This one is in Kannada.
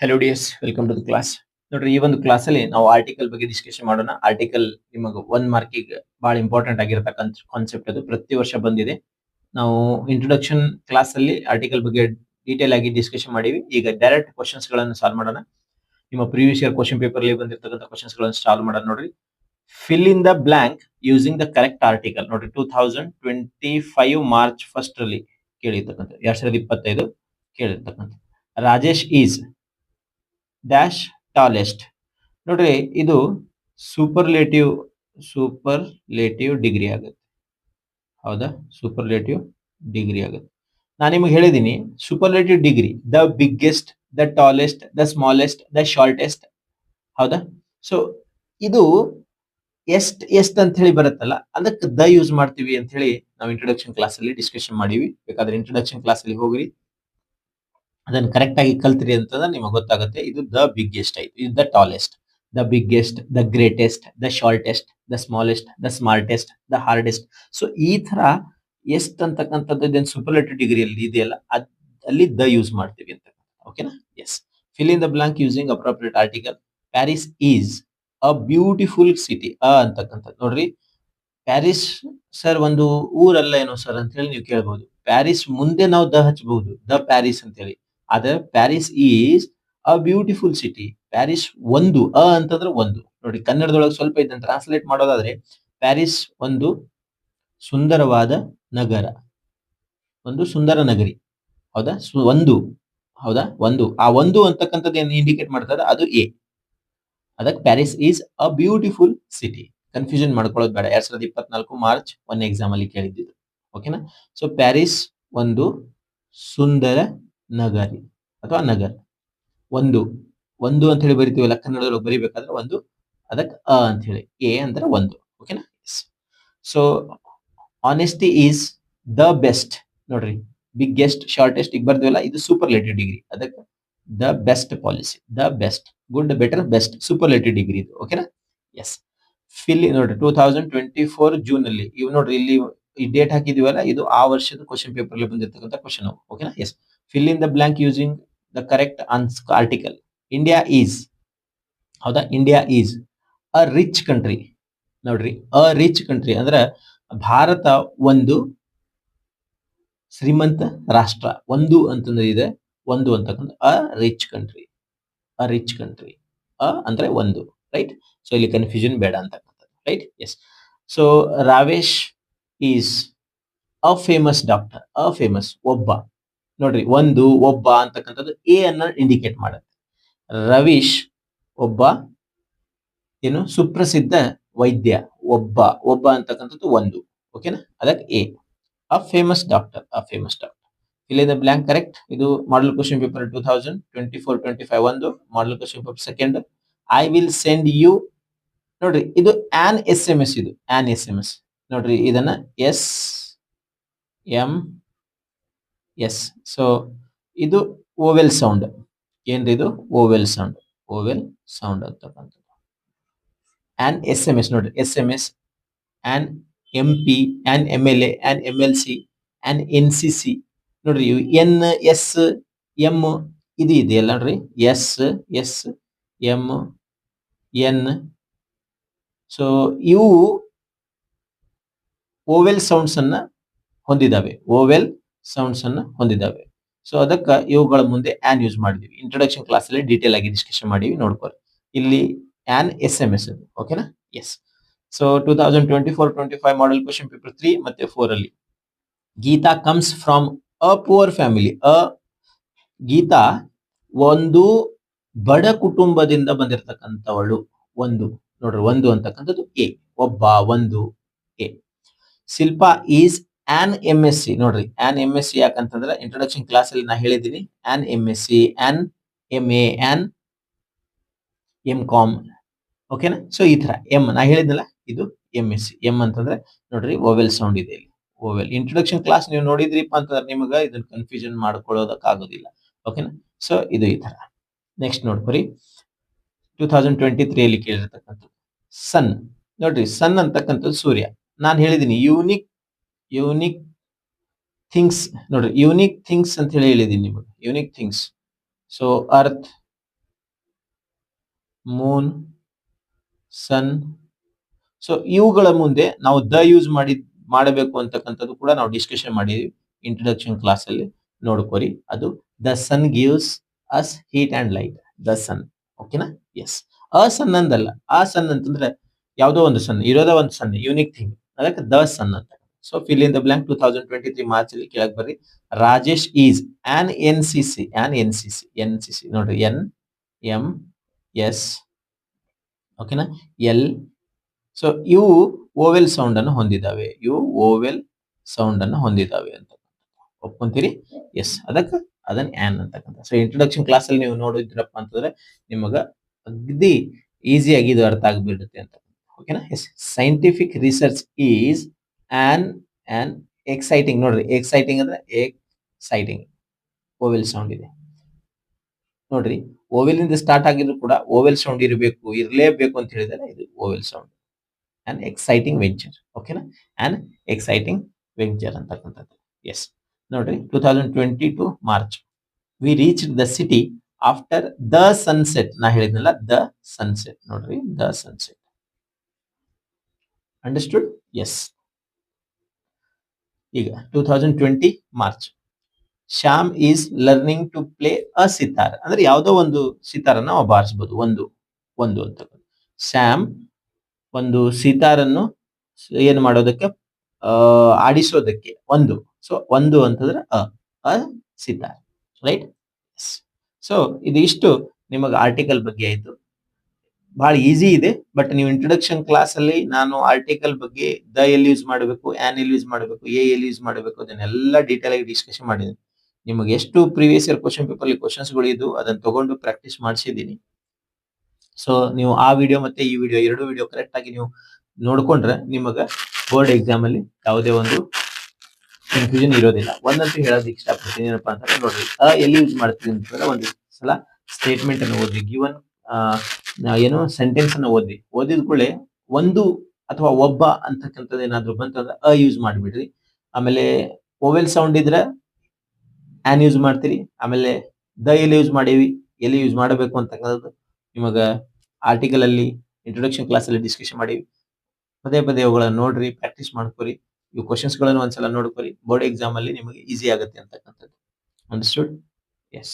Hello dears, welcome to the class. ನೋಡ್ರಿ, ಈ ಒಂದು ಕ್ಲಾಸ್ ಅಲ್ಲಿ ನಾವು ಆರ್ಟಿಕಲ್ ಬಗ್ಗೆ ಡಿಸ್ಕಷನ್ ಮಾಡೋಣ. ಆರ್ಟಿಕಲ್ ನಿಮಗೆ 1 ಮಾರ್ಕಿಗೆ ಬಹಳ ಇಂಪಾರ್ಟೆಂಟ್ ಆಗಿರತಕ್ಕಂತ ಕಾನ್ಸೆಪ್ಟ್. ಅದು ಪ್ರತಿ ವರ್ಷ ಬಂದಿದೆ. ನಾವು ಇಂಟ್ರೊಡಕ್ಷನ್ ಕ್ಲಾಸ್ ಅಲ್ಲಿ ಆರ್ಟಿಕಲ್ ಬಗ್ಗೆ ಡೀಟೇಲ್ ಆಗಿ ಡಿಸ್ಕಷನ್ ಮಾಡಿವಿ. ಈಗ ಡೈರೆಕ್ಟ್ ಕ್ವಶನ್ಸ್ ಗಳನ್ನು ಸಾಲ್ವ್ ಮಾಡೋಣ. ನಿಮ್ಮ ಪ್ರೀವಿಯಸ್ ಇಯರ್ ಕ್ವಶನ್ ಪೇಪರ್ ಅಲ್ಲಿ ಬಂದಿರತಕ್ಕಂತ ಕ್ವಶನ್ಸ್ ಗಳನ್ನು ಸಾಲ್ವ್ ಮಾಡೋಣ. ನೋಡ್ರಿ, fill in the blank using the correct article. ನೋಡ್ರಿ, 2025 ಮಾರ್ಚ್ 1 ಅಲ್ಲಿ ಕೇಳಿರ್ತಕ್ಕಂಥ 2025 ಕೇಳಿರ್ತಕ್ಕಂಥ ರಾಜೇಶ್ ಈಸ್ ಡ್ಯಾಶ್ ಟಾಲೆಸ್ಟ್. ನೋಡ್ರಿ, ಇದು ಸೂಪರ್ಲೇಟಿವ್ ಸೂಪರ್ಲೇಟಿವ್ ಡಿಗ್ರಿ ಆಗುತ್ತೆ. ಹೌದಾ? ಸೂಪರ್ಲೇಟಿವ್ ಡಿಗ್ರಿ ಆಗುತ್ತೆ. ನಾನು ನಿಮಗೆ ಹೇಳಿದ್ದೀನಿ superlative degree the biggest, the tallest, the smallest, the shortest. ಹೌದಾ? ಸೊ ಇದು ಎಷ್ಟ್ ಅಂತ ಹೇಳಿ ಬರುತ್ತಲ್ಲ, ಅದಕ್ಕೆ ದ ಯೂಸ್ ಮಾಡ್ತೀವಿ ಅಂತ ಹೇಳಿ ನಾವು ಇಂಟ್ರೊಡಕ್ಷನ್ ಕ್ಲಾಸ್ ಅಲ್ಲಿ ಡಿಸ್ಕಷನ್ ಮಾಡಿವಿ. ಬೇಕಾದ್ರೆ ಇಂಟ್ರೊಡಕ್ಷನ್ ಕ್ಲಾಸ್ ಅಲ್ಲಿ ಹೋಗ್ರಿ, ಅದನ್ನ ಕರೆಕ್ಟ್ ಆಗಿ ಕಲ್ತ್ರಿ ಅಂತಂದ್ರೆ ನಿಮಗೆ ಗೊತ್ತಾಗುತ್ತೆ. ಇದು ದ ಬಿಗ್ಗೆಸ್ಟ್ ಆಯ್ತು, ಇದು the tallest, the biggest, the greatest, the shortest, the smallest, the smartest, the hardest. So ಈ ತರ ಎಷ್ಟ್ ಅಂತಕ್ಕಂಥದ್ದು ಇದೇನು ಸೂಪರ್ಲೇಟಿವ್ ಡಿಗ್ರಿಯಲ್ಲಿ ಇದೆಯಲ್ಲ, ಅಲ್ಲಿ ದ ಯೂಸ್ ಮಾಡ್ತೀವಿ ಅಂತ. ಓಕೆನಾ? Yes. Fill in the blank using appropriate article. Paris is a beautiful city. ಅಂತಕ್ಕಂಥದ್ದು ನೋಡ್ರಿ, ಪ್ಯಾರಿಸ್ ಸರ್ ಒಂದು ಊರಲ್ಲ ಏನೋ ಸರ್ ಅಂತ ಹೇಳಿ ನೀವು ಕೇಳ್ಬಹುದು. ಪ್ಯಾರಿಸ್ ಮುಂದೆ ನಾವು ದ ಹಚ್ಚಬಹುದು, ದ ಪ್ಯಾರಿಸ್ ಅಂತ ಹೇಳಿ. ಆದ್ರೆ Paris is a beautiful city. Paris ಒಂದು ಅಂತಂದ್ರೆ ಒಂದು. ನೋಡಿ, ಕನ್ನಡದೊಳಗೆ ಸ್ವಲ್ಪ ಇದನ್ನ ಟ್ರಾನ್ಸ್ಲೇಟ್ ಮಾಡೋದಾದ್ರೆ ಪ್ಯಾರಿಸ್ ಒಂದು ಸುಂದರವಾದ ನಗರ, ಒಂದು ಸುಂದರ ನಗರಿ. ಹೌದಾ? ಒಂದು. ಹೌದಾ? ಒಂದು. ಆ ಒಂದು ಅಂತಕ್ಕಂಥದ್ದು ಏನು ಇಂಡಿಕೇಟ್ ಮಾಡ್ತದೆ, ಅದು ಎ. ಅದಕ್ಕೆ Paris is a beautiful city. Confusion ಮಾಡ್ಕೊಳ್ಳೋದು ಬೇಡ. 2024 ಮಾರ್ಚ್ 1 ಎಕ್ಸಾಮ್ ಅಲ್ಲಿ ಕೇಳಿದ್ದು. ಓಕೆನಾ? ಸೊ ಪ್ಯಾರಿಸ್ ಒಂದು ಸುಂದರ ನಗರಿ ಅಥವಾ ನಗರ. ಒಂದು ಒಂದು ಅಂತ ಹೇಳಿ ಬರಿತೀವಲ್ಲ ಕನ್ನಡದಲ್ಲಿ, ಬರಿಬೇಕಾದ್ರೆ ಒಂದು, ಅದಕ್ಕೆ ಅಂತ ಹೇಳಿ. ಎ ಅಂದ್ರೆ ಒಂದು. ಓಕೆನಾ? So honesty is the best. ನೋಡ್ರಿ, ಬಿಗ್ಗೆಸ್ಟ್, ಶಾರ್ಟೆಸ್ಟ್ ಈಗ ಬರ್ತೀವಲ್ಲ, ಇದು ಸೂಪರ್ಲೇಟಿವ್ ಡಿಗ್ರಿ. ಅದಕ್ಕೆ the best policy, the best, good, better, best, superlative degree ಇದು. ಓಕೆನಾ? ಎಸ್. ಫಿಲ್ ನೋಡ್ರಿ, 2024 ಜೂನ್ ಅಲ್ಲಿ ಇವ್ ನೋಡ್ರಿ, ಇಲ್ಲಿ ಈ ಡೇಟ್ ಹಾಕಿದೀವಲ್ಲ, ಇದು ಆ ವರ್ಷದ ಕ್ವಶನ್ ಪೇಪರ್ ಅಲ್ಲಿ ಬಂದಿರತಕ್ಕಂಥ ಕ್ವಶನ್. ಓಕೆನಾ? Yes. Fill in the blank using the correct article. India is. ಹೌದಾ? India is a rich country. ನೋಡ್ರಿ, ಅ ರಿಚ್ ಕಂಟ್ರಿ ಅಂದ್ರೆ ಭಾರತ ಒಂದು ಶ್ರೀಮಂತ ರಾಷ್ಟ್ರ. ಒಂದು ಅಂತಂದ್ರೆ ಇದೆ, ಒಂದು ಅಂತಕ್ಕಂಥ a rich country. A rich country. ಅಂದ್ರೆ ಒಂದು. ರೈಟ್? ಸೊ ಇಲ್ಲಿ ಕನ್ಫ್ಯೂಷನ್ ಬೇಡ ಅಂತಕ್ಕಂಥದ್ದು. Right? Yes. So Ravesh is a famous doctor. A famous, ಒಬ್ಬ. ನೋಡ್ರಿ, ಒಂದು, ಒಬ್ಬ ಅಂತಕ್ಕಂಥದ್ದು ಎ ಅನ್ನ ಇಂಡಿಕೇಟ್ ಮಾಡುತ್ತೆ. ರವೀಶ್ ಒಬ್ಬ ಏನು ಸುಪ್ರಸಿದ್ಧ ವೈದ್ಯ. ಒಬ್ಬ ಅಂತಕ್ಕಂಥದ್ದು ಒಂದು. ಓಕೆನಾ? ಅದಕ್ಕೆ a. A famous doctor, a famous doctor. ಇಲ್ಲಿ ದ ಬ್ಲಾಂಕ್ ಕರೆಕ್ಟ್. ಇದು ಮಾಡಲ್ ಕ್ವಶನ್ ಪೇಪರ್ 2024-25 ಒಂದು. Model question paper second. I will send you. ನೋಡ್ರಿ, ಇದು ಆನ್ ಎಸ್ ಎಂ ಎಸ್. ಇದು ಆನ್ ಎಸ್ ಎಂ ಎಸ್. ನೋಡ್ರಿ, ಇದನ್ನ ಎಸ್ ಎಂ ಎಸ್. ಸೊ ಇದು ಓವೆಲ್ ಸೌಂಡ್. ಏನ್ರಿ ಇದು? Vowel sound. ಓವೆಲ್ ಸೌಂಡ್ ಅಂತಕ್ಕಂಥದ್ದು. An S M S. ನೋಡ್ರಿ, S M S, an M P, an M L A, an M L C, an N C C. ನೋಡ್ರಿ, ಎನ್, ಎಸ್, ಎಂ ಇದು ಇದೆಯಲ್ಲ. ನೋಡ್ರಿ, S, S, M, N. So ಇವು ಓವೆಲ್ ಸೌಂಡ್ಸ್ ಅನ್ನ ಹೊಂದಿದಾವೆ. ಓವೆಲ್ ಸೌಂಡ್ಸ್ ಅನ್ನ ಹೊಂದಿದಾವೆ. ಸೊ ಅದಕ್ಕೆ ಇವುಗಳ ಮುಂದೆ ಆನ್ ಯೂಸ್ ಮಾಡಿದೀವಿ. ಇಂಟ್ರೊಡಕ್ಷನ್ ಕ್ಲಾಸ್ ಅಲ್ಲಿ ಡೀಟೇಲ್ ಆಗಿ ಡಿಸ್ಕಷನ್ ಮಾಡಿವಿ, ನೋಡ್ಕೊಳ್ಳಿ. ಇಲ್ಲಿ ಆನ್ ಎಸ್ ಎಂ ಎಸ್ ಅದು. ಓಕೆನಾ? Yes. So 2024-25 model question paper 3 ಮತ್ತೆ 4 ಅಲ್ಲಿ Geetha comes from a poor family. Geetha ಒಂದು ಬಡ ಕುಟುಂಬದಿಂದ ಬಂದಿರತಕ್ಕಂಥವಳು. ಒಂದು. ನೋಡ್ರಿ, ಒಂದು ಅಂತಕ್ಕಂಥದ್ದು ಎ. ಒಬ್ಬ, ಒಂದು, a. Shilpa is an M S C. ನೋಡ್ರಿ, ಆನ್ ಎಂ ಎಸ್ ಸಿ ಯಾಕಂತಂದ್ರೆ ಇಂಟ್ರೊಡಕ್ಷನ್ ಕ್ಲಾಸ್ ಅಲ್ಲಿ ನಾ ಹೇಳಿದ್ದೀನಿ. An M S C, an M A, an M com. ಓಕೆನಾ? ಸೊ ಈ ತರ ಎಂ ನಾ ಹೇಳಿದ್ನಲ್ಲ, ಇದು ಎಂ ಎಸ್ ಸಿ. ಎಂ ಅಂತಂದ್ರೆ ನೋಡ್ರಿ, ಓವೆಲ್ ಸೌಂಡ್ ಇದೆ ಇಲ್ಲಿ. ಓವೆಲ್ ಇಂಟ್ರೊಡಕ್ಷನ್ ಕ್ಲಾಸ್ ನೀವು ನೋಡಿದ್ರಿಪ್ಪ ಅಂತಂದ್ರೆ ನಿಮಗ ಇದನ್ನ ಕನ್ಫ್ಯೂಷನ್ ಮಾಡ್ಕೊಳ್ಳೋದಕ್ಕಾಗೋದಿಲ್ಲ. ಓಕೆನಾ? ಸೊ ಇದು ಈ ತರ. ನೆಕ್ಸ್ಟ್ ನೋಡ್ಕೊರಿ, 2023 ಅಲ್ಲಿ ಕೇಳಿರ್ತಕ್ಕಂಥ ಸನ್. ನೋಡ್ರಿ, ಸನ್ ಅಂತಕ್ಕಂಥದ್ದು ಸೂರ್ಯ. ನಾನು ಹೇಳಿದ್ದೀನಿ ಯೂನಿಕ್ ಥಿಂಗ್ಸ್. ನೋಡ್ರಿ, ಯೂನಿಕ್ ಥಿಂಗ್ಸ್ ಅಂತ ಹೇಳಿ ಹೇಳಿದೀನಿ ನಿಮಗೆ. Unique things. So earth, moon, sun. So ಇವುಗಳ ಮುಂದೆ ನಾವು ದ ಯೂಸ್ ಮಾಡಬೇಕು ಅಂತಕ್ಕಂಥದ್ದು ಕೂಡ ನಾವು ಡಿಸ್ಕಷನ್ ಮಾಡಿದೀವಿ ಇಂಟ್ರೊಡಕ್ಷನ್ ಕ್ಲಾಸ್ ಅಲ್ಲಿ. ನೋಡ್ಕೋರಿ, ಅದು the sun gives us heat and light. The sun. ಓಕೆನಾ? ಎಸ್. ಅ ಸನ್ ಅಂದಲ್ಲ. ಆ ಸನ್ ಅಂತಂದ್ರೆ ಯಾವುದೋ ಒಂದು ಸನ್, ಇರೋದ ಒಂದು ಸನ್, ಯೂನಿಕ್ ಥಿಂಗ್, ಅದಕ್ಕೆ ದ ಸನ್ ಅಂತ. So fill in the blank. 2023 March ಅಲ್ಲಿ ಕೆಳಗೆ ಬರ್ರಿ. Rajesh is an NCC. NCC ನೋಡ್ರಿ, NMS. ಓಕೆನಾ? L. ಸೊ ಇವು ಓವೆಲ್ ಸೌಂಡ್ ಅನ್ನು ಹೊಂದಿದ್ದಾವೆ. ಅಂತ ಒಪ್ಕೊಂತೀರಿ? ಎಸ್. ಅದನ್ನ ಆನ್ ಅಂತಕ್ಕಂಥ. ಸೊ ಇಂಟ್ರೊಡಕ್ಷನ್ ಕ್ಲಾಸ್ ಅಲ್ಲಿ ನೀವು ನೋಡಿದ್ರಪ್ಪ ಅಂತಂದ್ರೆ ನಿಮಗ ಅಗದಿ ಈಸಿಯಾಗಿ ಇದು ಅರ್ಥ ಆಗ್ಬಿಡುತ್ತೆ ಅಂತ. ಓಕೆನಾ? Yes. Scientific research is an exciting. ನೋಡ್ರಿ, ಎಕ್ಸೈಟಿಂಗ್ ಅಂದ್ರೆ ಎಕ್ಸೈಟಿಂಗ್ ಓವೆಲ್ ಸೌಂಡ್ ಇದೆ ನೋಡ್ರಿ. ಓವೆಲ್ ಇಂದ ಸ್ಟಾರ್ಟ್ ಆಗಿದ್ರು ಕೂಡ ಓವೆಲ್ ಸೌಂಡ್ ಇರಲೇಬೇಕು ಅಂತ ಹೇಳಿದರೆ ಇದು vowel sound. an exciting venture. ಓಕೆನಾ? an exciting venture ಅಂತಕ್ಕಂಥದ್ದು. ಎಸ್. ನೋಡ್ರಿ, 2022 March. We reached the city after the sunset. ನಾ ಹೇಳಿದ್ನಲ್ಲ, ದ ಸನ್ಸೆಟ್. ನೋಡ್ರಿ, ದ ಸನ್ಸೆಟ್. ಅಂಡರ್ಸ್ಟುಡ್? ಎಸ್. ಈಗ 2020 March. Shyam is learning to play a sitar. ಅಂದ್ರೆ ಯಾವುದೋ ಒಂದು ಸಿತಾರನ್ನ ನಾವು ಬಾರಿಸಬಹುದು. ಒಂದು ಅಂತ. ಶ್ಯಾಮ್ ಒಂದು ಸಿತಾರನ್ನು ಏನು ಮಾಡೋದಕ್ಕೆ, ಆಡಿಸೋದಕ್ಕೆ ಒಂದು. ಸೊ ಒಂದು ಅಂತಂದ್ರೆ ಅ ಸಿತಾರ್. ರೈಟ್? ಸೊ ಇದು ಇಷ್ಟು ನಿಮಗೆ ಆರ್ಟಿಕಲ್ ಬಗ್ಗೆ ಆಯ್ತು. ಬಹಳ ಈಸಿ ಇದೆ. ಬಟ್ ನೀವು ಇಂಟ್ರೊಡಕ್ಷನ್ ಕ್ಲಾಸ್ ಅಲ್ಲಿ ನಾನು ಆರ್ಟಿಕಲ್ ಬಗ್ಗೆ ದ ಎಲ್ಲಿ ಯೂಸ್ ಮಾಡಬೇಕು, ಆನ್ ಎಲ್ಲಿ ಯೂಸ್ ಮಾಡಬೇಕು, ಎಲ್ಲಿ ಯೂಸ್ ಮಾಡಬೇಕು, ಅದನ್ನೆಲ್ಲ ಡೀಟೇಲ್ ಆಗಿ ಡಿಸ್ಕಷನ್ ಮಾಡಿದ್ದೀನಿ. ನಿಮಗೆ ಎಷ್ಟು previous year question paper questions ಗಳು ಇದ್ದು ಅದನ್ನ ತಗೊಂಡು ಪ್ರಾಕ್ಟೀಸ್ ಮಾಡಿಸಿದ್ದೀನಿ. ಸೊ ನೀವು ಆ ವಿಡಿಯೋ ಮತ್ತೆ ಈ ವಿಡಿಯೋ ಎರಡು ವಿಡಿಯೋ ಕರೆಕ್ಟ್ ಆಗಿ ನೀವು ನೋಡ್ಕೊಂಡ್ರೆ ನಿಮಗ ಬೋರ್ಡ್ ಎಕ್ಸಾಮ್ ಅಲ್ಲಿ ಯಾವುದೇ ಒಂದು ಕನ್ಫ್ಯೂಷನ್ ಇರೋದಿಲ್ಲ. ಒಂದಂತೂ ಹೇಳೋದಕ್ಕೆ ಇಷ್ಟಪಡ್ತೀನಿ, ಏನಪ್ಪಾ ಅಂತಂದ್ರೆ ನೋಡ್ರಿ, ಎಲ್ಲಿ ಯೂಸ್ ಮಾಡ್ತೀವಿ ಅಂತಂದ್ರೆ ಒಂದು ಸಲ ಸ್ಟೇಟ್ಮೆಂಟ್ ಅನ್ನು ಓದಿ, ಗಿವನ್ ಏನೋ ಸೆಂಟೆನ್ಸ್ ಅನ್ನು ಓದಿದ ಕೂಡಲೇ ಒಂದು ಅಥವಾ ಒಬ್ಬ ಅಂತಕ್ಕಂಥದ್ದು ಏನಾದ್ರು ಬಂತಂದ್ರೆ ಯೂಸ್ ಮಾಡಿಬಿಡ್ರಿ. ಆಮೇಲೆ ಓವೆಲ್ ಸೌಂಡ್ ಇದ್ರೆ ಆನ್ ಯೂಸ್ ಮಾಡ್ತೀರಿ. ಆಮೇಲೆ ದ ಎಲ್ಲಿ ಯೂಸ್ ಮಾಡೀವಿ, ಎಲ್ಲಿ ಯೂಸ್ ಮಾಡಬೇಕು ಅಂತಕ್ಕಂಥದ್ದು ನಿಮಗ ಆರ್ಟಿಕಲ್ ಅಲ್ಲಿ ಇಂಟ್ರೊಡಕ್ಷನ್ ಕ್ಲಾಸ್ ಅಲ್ಲಿ ಡಿಸ್ಕಷನ್ ಮಾಡಿವಿ. ಪದೇ ಅವುಗಳನ್ನ ನೋಡ್ರಿ, ಪ್ರಾಕ್ಟೀಸ್ ಮಾಡ್ಕೊರಿ. ಇವು ಕ್ವಶನ್ಸ್ ಗಳನ್ನು ಒಂದ್ಸಲ ನೋಡ್ಕೊರಿ. ಬೋರ್ಡ್ ಎಕ್ಸಾಮ್ ಅಲ್ಲಿ ನಿಮಗೆ ಈಸಿ ಆಗುತ್ತೆ ಅಂತಕ್ಕಂಥದ್ದು. ಅಂಡರ್ಸ್ಟುಡ್? ಎಸ್.